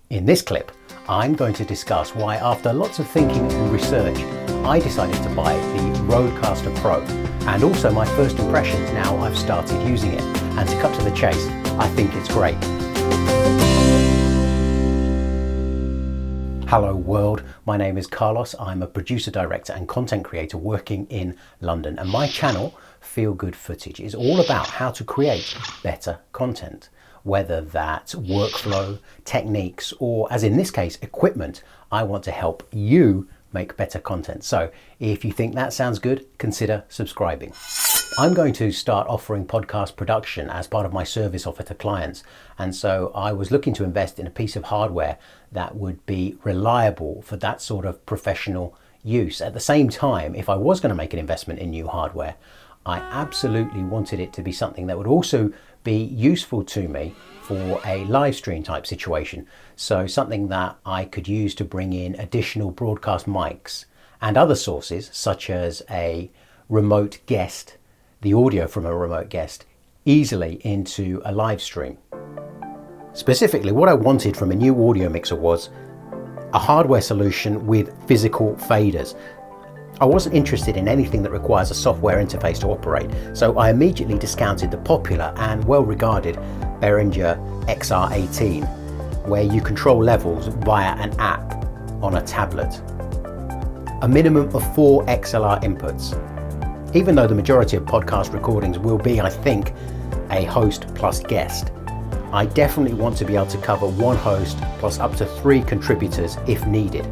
In this clip, I'm going to discuss why, after lots of thinking and research, I decided to buy the Rodecaster Pro, and also my first impressions now I've started using it. And to cut to the chase, I think it's great. Hello world, my name is Carlos. I'm a producer, director and content creator working in London, and my channel, Feel Good Footage, is all about how to create better content. Whether that's workflow, techniques, or as in this case, equipment, I want to help you make better content. So if you think that sounds good, consider subscribing. I'm going to start offering podcast production as part of my service offer to clients. And so I was looking to invest in a piece of hardware that would be reliable for that sort of professional use. At the same time, if I was going to make an investment in new hardware, I absolutely wanted it to be something that would also be useful to me for a live stream type situation. So something that I could use to bring in additional broadcast mics and other sources, such as a remote guest, the audio from a remote guest, easily into a live stream. Specifically, what I wanted from a new audio mixer was a hardware solution with physical faders. I wasn't interested in anything that requires a software interface to operate, so I immediately discounted the popular and well-regarded Behringer XR18, where you control levels via an app on a tablet. A minimum of 4 XLR inputs. Even though the majority of podcast recordings will be, I think, a host plus guest, I definitely want to be able to cover one host plus up to 3 contributors if needed.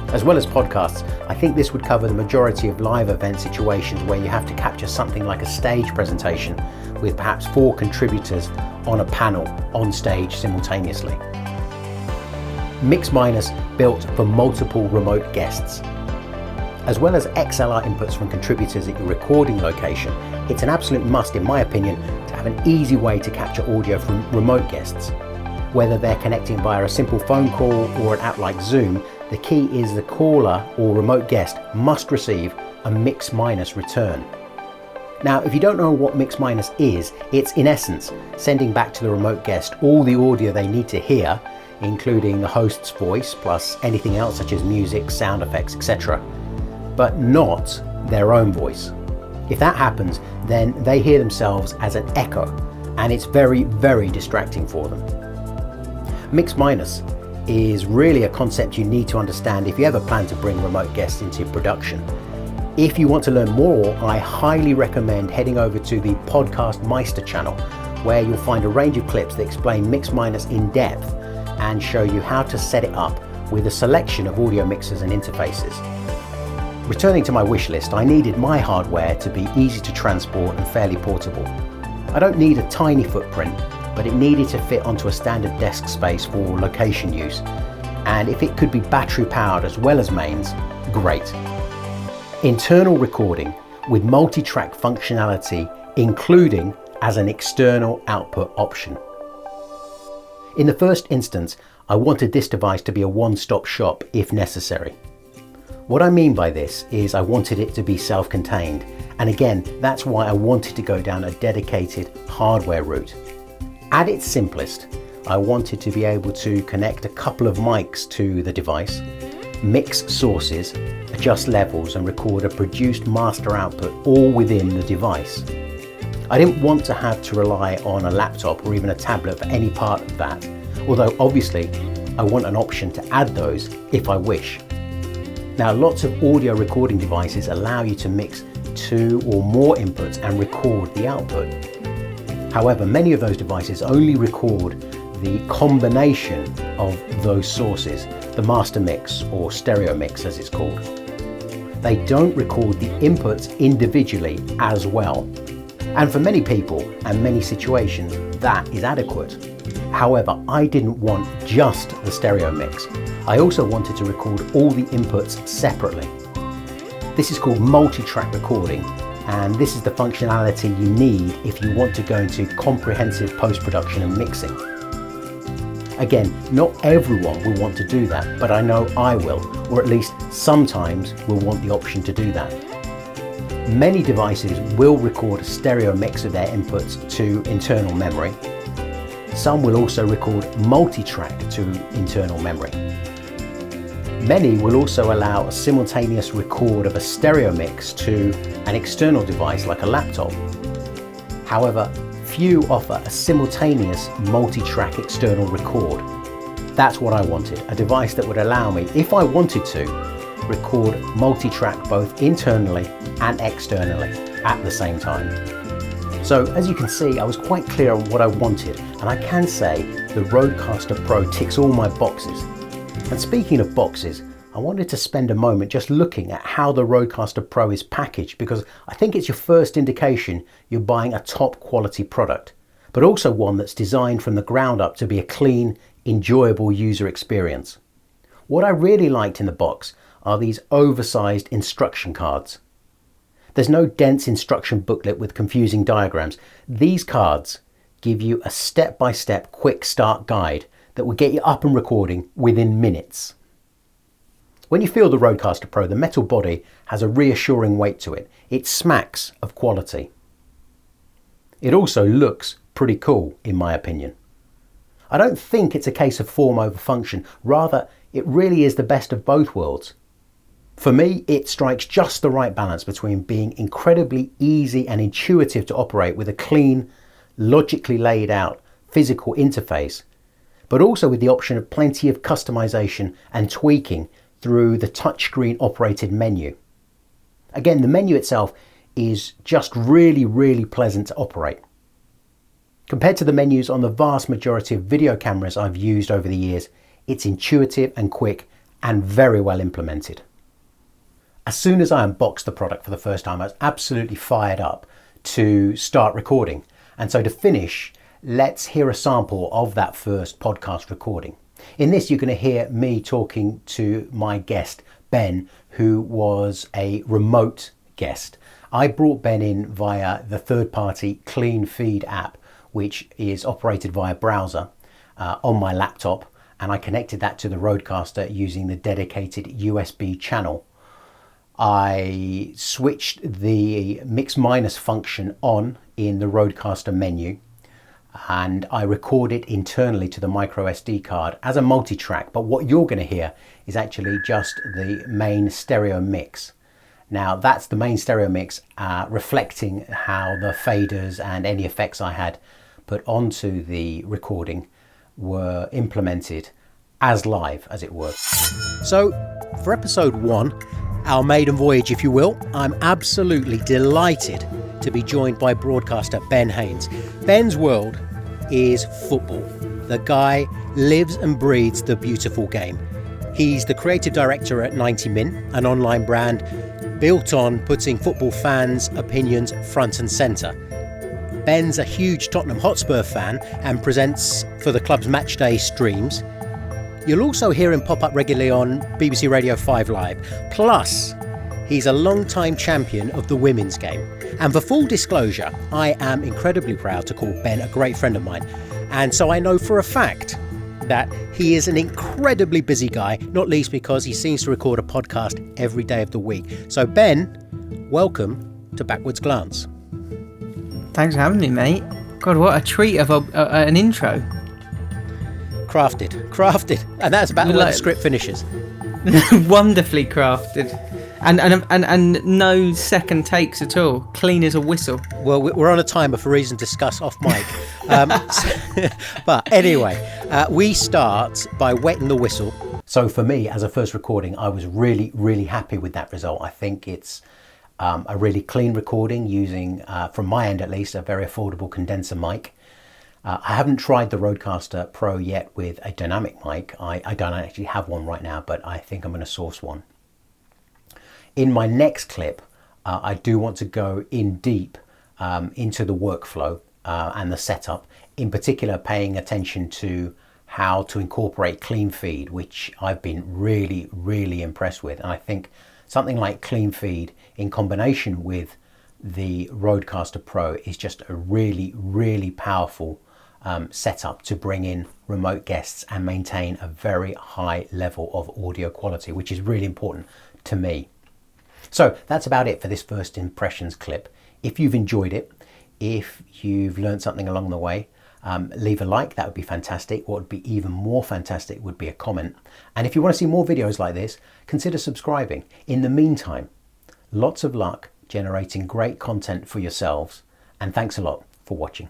As well as podcasts, I think this would cover the majority of live event situations where you have to capture something like a stage presentation with perhaps 4 contributors on a panel on stage simultaneously. Mix Minus built for multiple remote guests. As well as XLR inputs from contributors at your recording location, it's an absolute must, in my opinion, to have an easy way to capture audio from remote guests. Whether they're connecting via a simple phone call or an app like Zoom, the key is the caller or remote guest must receive a Mix Minus return. Now, if you don't know what Mix Minus is, it's in essence sending back to the remote guest all the audio they need to hear, including the host's voice plus anything else such as music, sound effects, etc., but not their own voice. If that happens, then they hear themselves as an echo, and it's very, very distracting for them. Mix Minus is really a concept you need to understand if you ever plan to bring remote guests into production. If you want to learn more, I highly recommend heading over to the Podcast Meister channel, where you'll find a range of clips that explain Mix Minus in depth and show you how to set it up with a selection of audio mixers and interfaces. Returning to my wish list, I needed my hardware to be easy to transport and fairly portable. I don't need a tiny footprint, but it needed to fit onto a standard desk space for location use. And if it could be battery powered as well as mains, great. Internal recording with multi-track functionality, including as an external output option. In the first instance, I wanted this device to be a one-stop shop if necessary. What I mean by this is I wanted it to be self-contained, and again, that's why I wanted to go down a dedicated hardware route. At its simplest, I wanted to be able to connect a couple of mics to the device, mix sources, adjust levels and record a produced master output all within the device. I didn't want to have to rely on a laptop or even a tablet for any part of that, although obviously I want an option to add those if I wish. Now, lots of audio recording devices allow you to mix 2 or more inputs and record the output. However, many of those devices only record the combination of those sources, the master mix or stereo mix as it's called. They don't record the inputs individually as well. And for many people and many situations, that is adequate. However, I didn't want just the stereo mix. I also wanted to record all the inputs separately. This is called multi-track recording, and this is the functionality you need if you want to go into comprehensive post-production and mixing. Again, not everyone will want to do that, but I know I will, or at least sometimes will want the option to do that. Many devices will record a stereo mix of their inputs to internal memory, Some will also record multi-track to internal memory. Many will also allow a simultaneous record of a stereo mix to an external device like a laptop. However, few offer a simultaneous multi-track external record. That's what I wanted, a device that would allow me, if I wanted to, record multi-track both internally and externally at the same time. So as you can see, I was quite clear on what I wanted, and I can say the Rodecaster Pro ticks all my boxes. And speaking of boxes, I wanted to spend a moment just looking at how the Rodecaster Pro is packaged, because I think it's your first indication you're buying a top quality product, but also one that's designed from the ground up to be a clean, enjoyable user experience. What I really liked in the box are these oversized instruction cards. There's no dense instruction booklet with confusing diagrams. These cards give you a step-by-step quick start guide that will get you up and recording within minutes. When you feel the Rodecaster Pro, the metal body has a reassuring weight to it. It smacks of quality. It also looks pretty cool, in my opinion. I don't think it's a case of form over function, rather it really is the best of both worlds. For me, it strikes just the right balance between being incredibly easy and intuitive to operate with a clean, logically laid out physical interface, but also with the option of plenty of customization and tweaking through the touchscreen operated menu. Again, the menu itself is just really pleasant to operate. Compared to the menus on the vast majority of video cameras I've used over the years, it's intuitive and quick and very well implemented. As soon as I unboxed the product for the first time, I was absolutely fired up to start recording. And so to finish, let's hear a sample of that first podcast recording. In this, you're going to hear me talking to my guest, Ben, who was a remote guest. I brought Ben in via the third-party CleanFeed app, which is operated via browser on my laptop, and I connected that to the Rodecaster using the dedicated USB channel. I switched the mix minus function on in the Rodecaster menu, and I recorded internally to the micro SD card as a multi-track, but what you're going to hear is actually just the main stereo mix. Now that's the main stereo mix reflecting how the faders and any effects I had put onto the recording were implemented as live, as it were. So for episode 1, our maiden voyage, if you will, I'm absolutely delighted to be joined by broadcaster Ben Haynes. Ben's world is football. The guy lives and breathes the beautiful game. He's the creative director at 90min, an online brand built on putting football fans' opinions front and centre. Ben's a huge Tottenham Hotspur fan and presents for the club's matchday streams. You'll also hear him pop up regularly on BBC Radio 5 Live. Plus, he's a long-time champion of the women's game. And for full disclosure, I am incredibly proud to call Ben a great friend of mine. And so I know for a fact that he is an incredibly busy guy, not least because he seems to record a podcast every day of the week. So Ben, welcome to Backwards Glance. Thanks for having me, mate. God, what a treat of an intro. Crafted. And that's about where the script finishes. Wonderfully crafted. And no second takes at all. Clean as a whistle. Well, we're on a timer for reason to discuss off mic. But anyway, we start by wetting the whistle. So for me, as a first recording, I was really happy with that result. I think it's a really clean recording using, from my end at least, a very affordable condenser mic. I haven't tried the Rodecaster Pro yet with a dynamic mic. I don't actually have one right now, but I think I'm going to source one. In my next clip, I do want to go in deep into the workflow and the setup, in particular paying attention to how to incorporate CleanFeed, which I've been really impressed with. And I think something like CleanFeed in combination with the Rodecaster Pro is just a really powerful setup to bring in remote guests and maintain a very high level of audio quality, which is really important to me. So that's about it for this first impressions clip. If you've enjoyed it, if you've learned something along the way, leave a like, that would be fantastic. What would be even more fantastic would be a comment. And if you want to see more videos like this, consider subscribing. In the meantime, lots of luck generating great content for yourselves, and thanks a lot for watching.